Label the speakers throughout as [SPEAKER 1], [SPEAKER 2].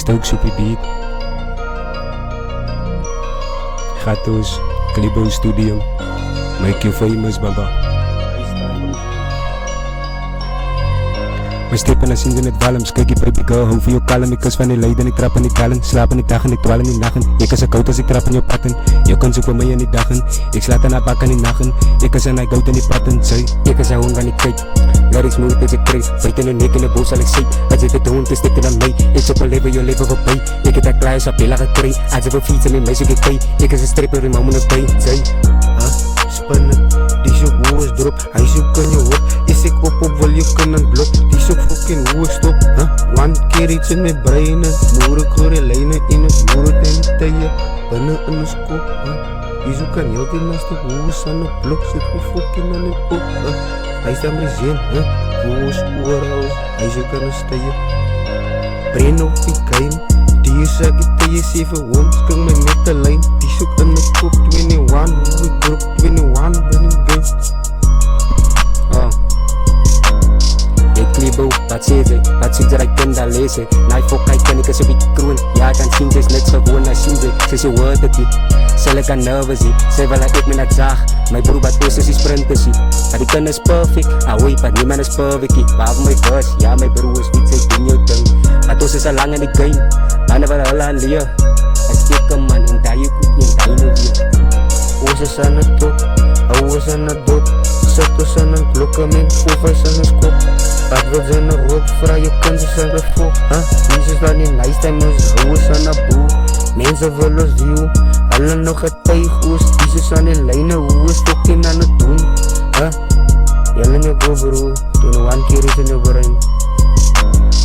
[SPEAKER 1] Stokes op die beat. Gatos, Klibo Studio. Make you famous, baba. My step en as sien dit walms, kyk die baby girl, hou vir jou kalm. Ek is van die leid en ek trap in die talent. Slaap in die dag en ek dwal in die nacht. Ek is 'n koud as ek trap in jou patten. Jou kan soek by my in die dag en ek slaat aan haar bak in die nacht. Ek is aan hy goud in die patten, sy. Ek is hy hoon van die kyk. Lyrics moeilijk as ek krijg. Byt in die nek en die bos sal ek sê. As jy dit doen, dis dit aan my. Ek sop al leven, jou leven voorbij. Ek het dat klaar, sapela gekry. As jy wil fietsen met my soek ek kry. Ek is 'n stripper en my moet by, sy.
[SPEAKER 2] Spinnen, die soek hoe is drop. Hy soek in jou hoop. Is ek op wil jy kunnen blok. Die soek fucking hoe is stop. One keer iets in my brein. Moere gore lijnen in het moere ten tye. Binnen in die skop. Die soek kan heel die naast op hoe is aan die blok. Sit hoe fucking aan die pop. Hy is daar my zin. Hoe is oorhuis. Hy soek aan die stye. Brein op die gein. Die is ek die tye 7 hoom. Skring my met die lijn. Die soek in die kop 21. Hoe ek drop 21 bin die game.
[SPEAKER 1] Klibo, wat sê sy? Wat sê jy kan daar lees sy? Naai fok kyk kan ek is op die kroon. Ja, kan sien sy is niks gewoon, na sien sy. Sy sê hoort het nie. Sy lyk aan nervous nie. Sy wil ek my net zag. My broer wat oos is die sprinters nie. Maar die kind is perfect. Ahoy, maar niemand is perfect nie. Waarvan my verse? Ja, my broer is niet sy doen jou ding. Maar ons is al lang in die game. Manne wat hulle aan leer. As ek een man en die ook en die nou weer.
[SPEAKER 2] Oos is aan het top. Hou is aan het dop. Sit ons aan een klokke met koffers aan een skop. Wat wil sy in een rook, vraag je kind is aan de fok. Mense is daar nie nice time, ons hou is aan een boel. Mense wil ons view, hulle nog getuig oos. Die is aan die lijne, hoe is tokkien aan het doen. Julle in jou go bro, doen one keer is in jou brein.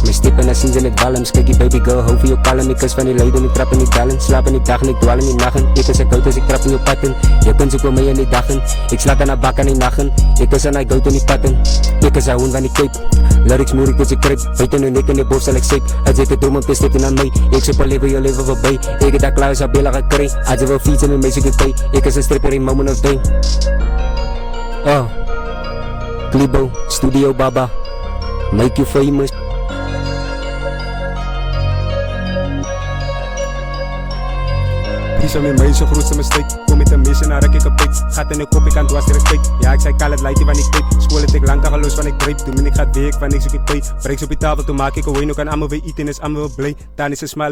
[SPEAKER 1] My step en as sien sy net walms, kyk die baby girl, hou vir jou kalm. Ek is van die leid en ek trap in die talent. Slaap in die dag en ek dwal in die nacht. Ek is 'n koud as ek trap in jou patten. Jy kan soek by my in die dag en ek slaat aan haar bak in die nacht. Ek is aan hy goud in die patten. Ek is hy hoon van die cape. Lyrics moeilijk as ek krijg. Byt in die nek en die bos sal ek sê. As jy dit doen, dis dit aan my. Ek soop al leven, jou leven voorbij. Ek het dat klaar, sapela gekry. As jy wil fietsen met my soek ek kry. Ek is 'n stripper en moment of day. Klibo, Studio Baba. Make you famous. Kies om my so grootste mistake. Kom met 'n mes en raak ek 'n pyp. Gat in 'n kop, ek kan dwars deur 'n kyk. Ja, ek sê kal het laaitie van die kyk. Skool het ek lank al los van ek dryp. Toe min ek gaan week van ek soek ek pay. Breeks op die tafel toe maak ek 'n wyn, nou kan almal weer eet en is almal bly. Dan is 'n smile